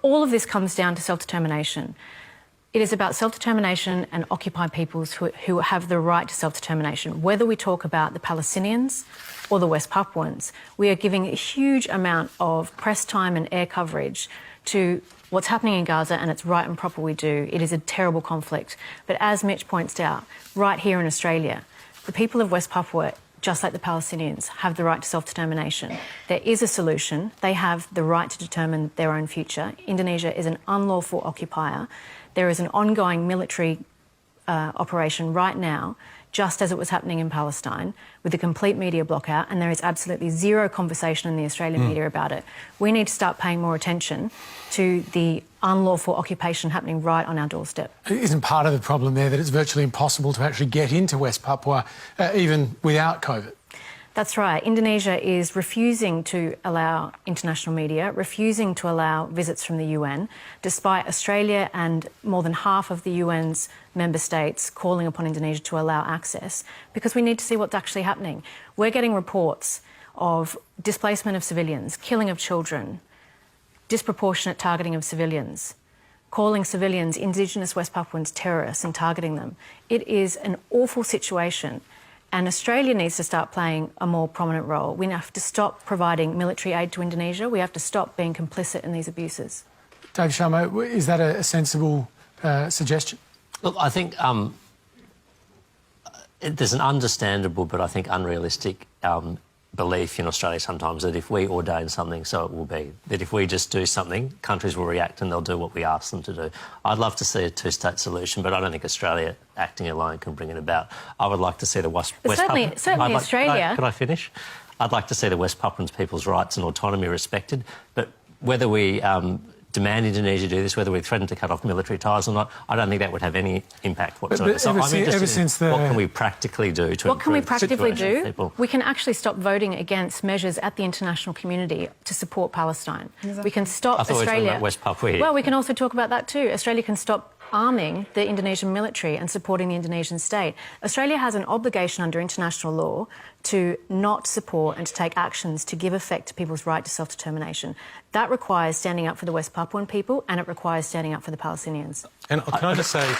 All of this comes down to self-determination. It is about self-determination and occupied peoples who have the right to self-determination. Whether we talk about the Palestinians or the West Papuans, we are giving a huge amount of press time and air coverage to what's happening in Gaza, and it's right and proper we do. It is a terrible conflict. But as Mitch points out, right here in Australia, the people of West Papua, just like the Palestinians, have the right to self-determination. There is a solution. They have the right to determine their own future. Indonesia is an unlawful occupier. There is an ongoing military operation right now, just as it was happening in Palestine, with a complete media blockout, and there is absolutely zero conversation in the Australian media about it. We need to start paying more attention to the unlawful occupation happening right on our doorstep. Isn't part of the problem there that it's virtually impossible to actually get into West Papua, even without COVID? That's right. Indonesia is refusing to allow international media, refusing to allow visits from the UN, despite Australia and more than half of the UN's member states calling upon Indonesia to allow access, because we need to see what's actually happening. We're getting reports of displacement of civilians, killing of children, disproportionate targeting of civilians, calling civilians, Indigenous West Papuans, terrorists and targeting them. It is an awful situation. And Australia needs to start playing a more prominent role. We have to stop providing military aid to Indonesia. We have to stop being complicit in these abuses. Dave Sharma, is that a sensible suggestion? Look, I think there's an understandable but I think unrealistic belief in Australia sometimes that if we ordain something, so it will be. That if we just do something, countries will react and they'll do what we ask them to do. I'd love to see a two-state solution, but I don't think Australia acting alone can bring it about. I would like to see the West Certainly Australia... Could I finish? I'd like to see the West Papuans people's rights and autonomy respected, but whether we demand Indonesia do this, whether we threaten to cut off military ties or not, I don't think that would have any impact whatsoever. So I'm interested in what can we practically do to What can we improve the practically situation do? of people? We can actually stop voting against measures at the international community to support Palestine. Exactly. We can stop I thought Australia... we were talking about West Papua here. Well, we can also talk about that too. Australia can stop arming the Indonesian military and supporting the Indonesian state. Australia has an obligation under international law to not support and to take actions to give effect to people's right to self-determination. That requires standing up for the West Papuan people, and it requires standing up for the Palestinians. And can I just say...